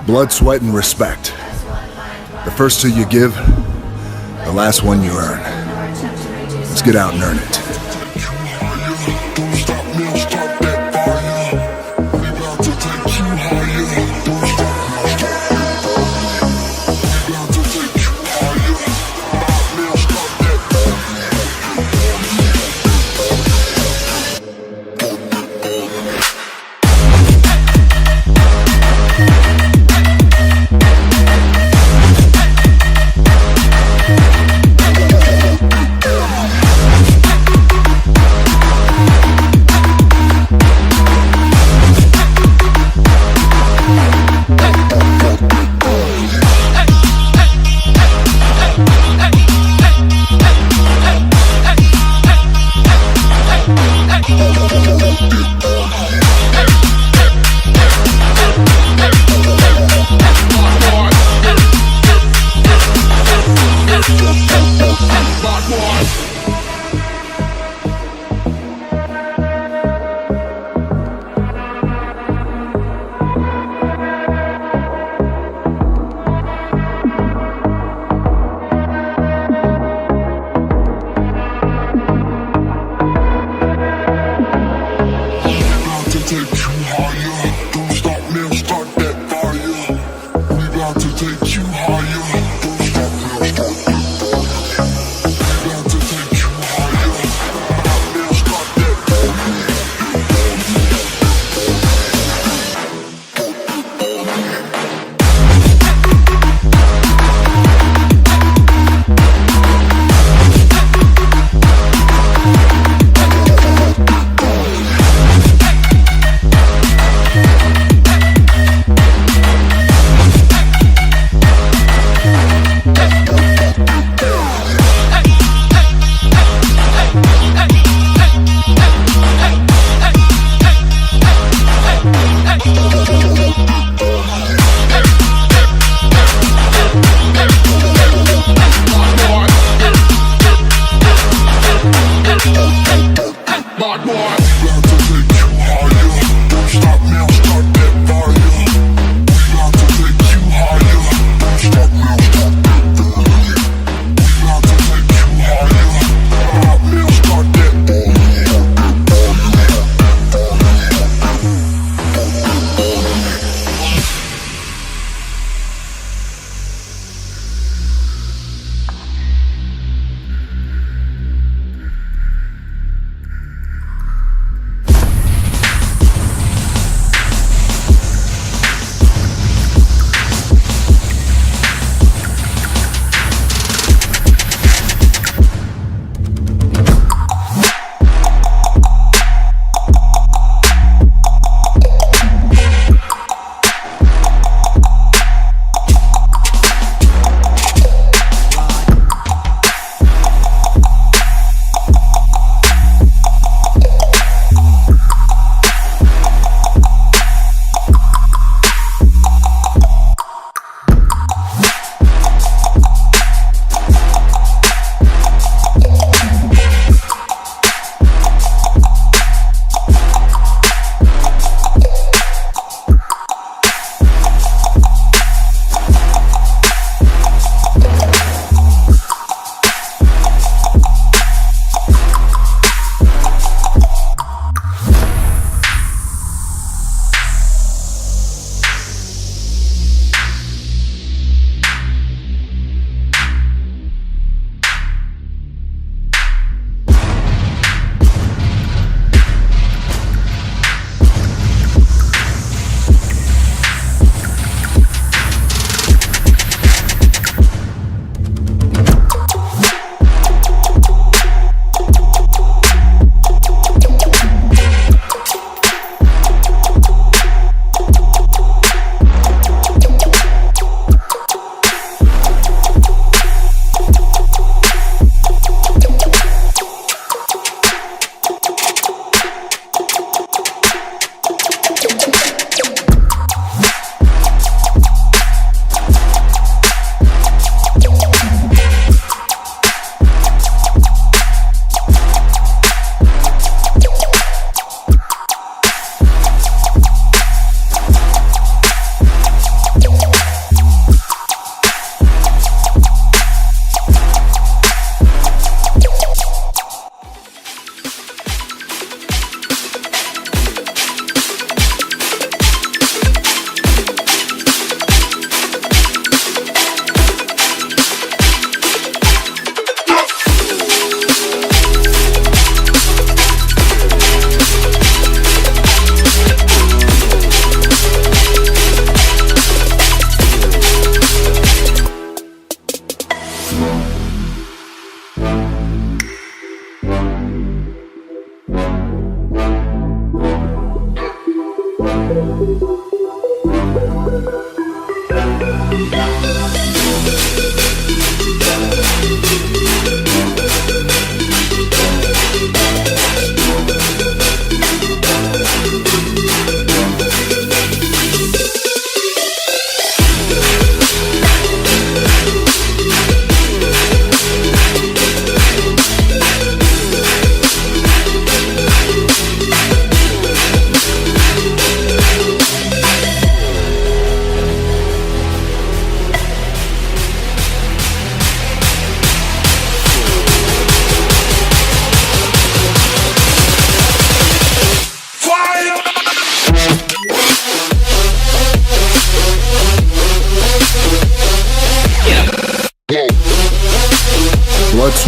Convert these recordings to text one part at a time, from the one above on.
Blood, sweat, and respect. The first two you give, the last one you earn. Let's get out and earn it.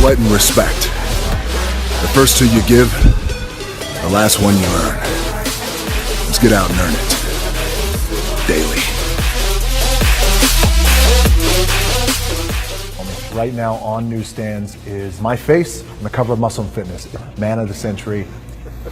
sweat, and respect. The first two you give, the last one you earn. Let's get out and earn it. Daily. Right now on newsstands is my face on the cover of Muscle and Fitness, Man of the Century.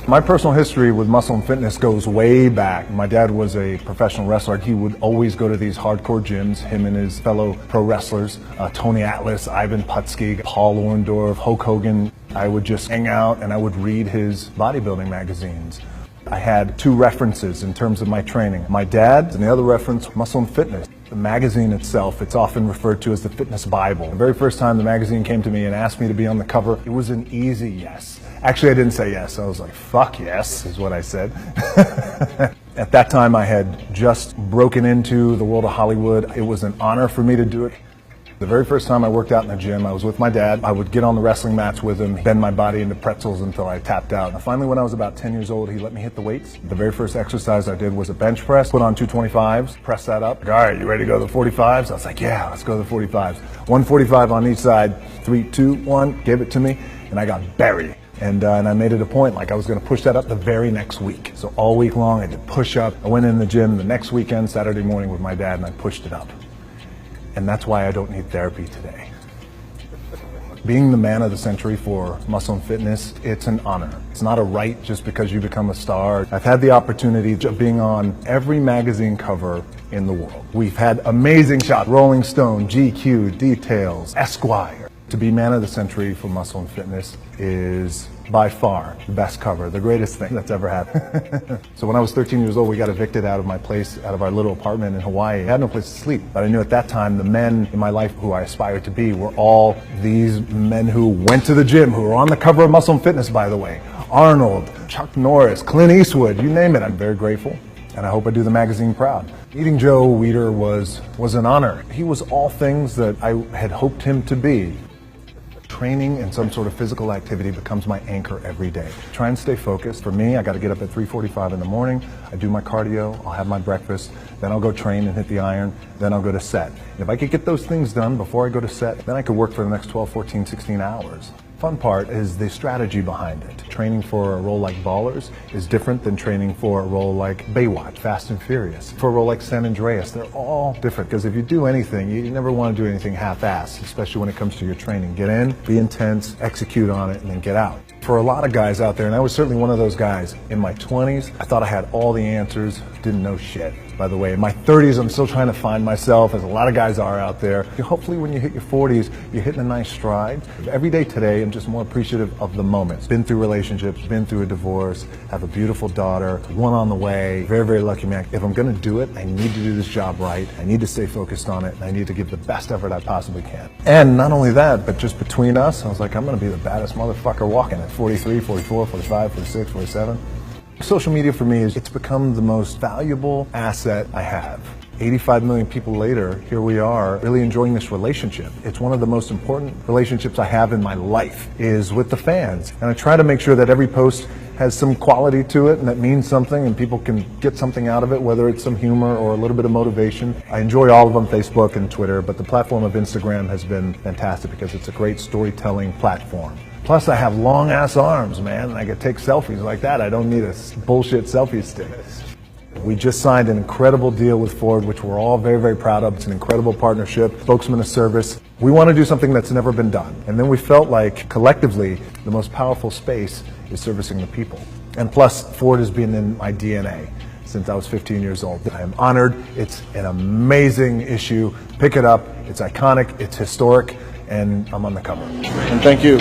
My personal history with Muscle and Fitness goes way back. My dad was a professional wrestler. He would always go to these hardcore gyms, him and his fellow pro wrestlers, Tony Atlas, Ivan Putski, Paul Orndorff, Hulk Hogan. I would just hang out and I would read his bodybuilding magazines. I had two references in terms of my training. My dad, and the other reference, Muscle and Fitness. The magazine itself, it's often referred to as the Fitness Bible. The very first time the magazine came to me and asked me to be on the cover, it was an easy yes. Actually, I didn't say yes. I was like, fuck yes, is what I said. At that time, I had just broken into the world of Hollywood. It was an honor for me to do it. The very first time I worked out in the gym, I was with my dad. I would get on the wrestling mats with him, bend my body into pretzels until I tapped out. And finally, when I was about 10 years old, he let me hit the weights. The very first exercise I did was a bench press, put on 225s, press that up. Like, all right, you ready to go to the 45s? I was like, yeah, let's go to the 45s. 145 on each side, 3, 2, 1, gave it to me, and I got buried. And I made it a point, like I was going to push that up the very next week. So all week long, I did push up. I went in the gym the next weekend, Saturday morning with my dad, and I pushed it up. And that's why I don't need therapy today. Being the man of the century for Muscle and Fitness, it's an honor. It's not a right just because you become a star. I've had the opportunity of being on every magazine cover in the world. We've had amazing shots, Rolling Stone, GQ, Details, Esquire. To be man of the century for Muscle and Fitness is by far the best cover, the greatest thing that's ever happened. So when I was 13 years old, we got evicted out of my place, out of our little apartment in Hawaii. I had no place to sleep, but I knew at that time the men in my life who I aspired to be were all these men who went to the gym, who were on the cover of Muscle and Fitness, by the way. Arnold, Chuck Norris, Clint Eastwood, you name it. I'm very grateful, and I hope I do the magazine proud. Meeting Joe Weider was an honor. He was all things that I had hoped him to be. Training and some sort of physical activity becomes my anchor every day. Try and stay focused. For me, I got to get up at 3:45 in the morning. I do my cardio, I'll have my breakfast, then I'll go train and hit the iron, then I'll go to set. And if I could get those things done before I go to set, then I could work for the next 12, 14, 16 hours. Fun part is the strategy behind it. Training for a role like Ballers is different than training for a role like Baywatch, Fast and Furious. For a role like San Andreas, they're all different because if you do anything, you never want to do anything half-assed, especially when it comes to your training. Get in, be intense, execute on it, and then get out. For a lot of guys out there, and I was certainly one of those guys, in my 20s, I thought I had all the answers, didn't know shit. By the way, in my 30s, I'm still trying to find myself, as a lot of guys are out there. Hopefully when you hit your 40s, you're hitting a nice stride. Every day today, I'm just more appreciative of the moments. Been through relationships, been through a divorce, have a beautiful daughter, one on the way, very, very lucky man. If I'm gonna do it, I need to do this job right. I need to stay focused on it, and I need to give the best effort I possibly can. And not only that, but just between us, I was like, I'm gonna be the baddest motherfucker walking at 43, 44, 45, 46, 47. Social media for me it's become the most valuable asset I have. 85 million people later, here we are, really enjoying this relationship. It's one of the most important relationships I have in my life, is with the fans. And I try to make sure that every post has some quality to it and that means something and people can get something out of it, whether it's some humor or a little bit of motivation. I enjoy all of them, Facebook and Twitter, but the platform of Instagram has been fantastic because it's a great storytelling platform. Plus, I have long-ass arms, man, and I can take selfies like that. I don't need a bullshit selfie stick. We just signed an incredible deal with Ford, which we're all very, very proud of. It's an incredible partnership, spokesman of service. We want to do something that's never been done. And then we felt like, collectively, the most powerful space is servicing the people. And plus, Ford has been in my DNA since I was 15 years old. I am honored. It's an amazing issue. Pick it up. It's iconic. It's historic. And I'm on the cover. And thank you.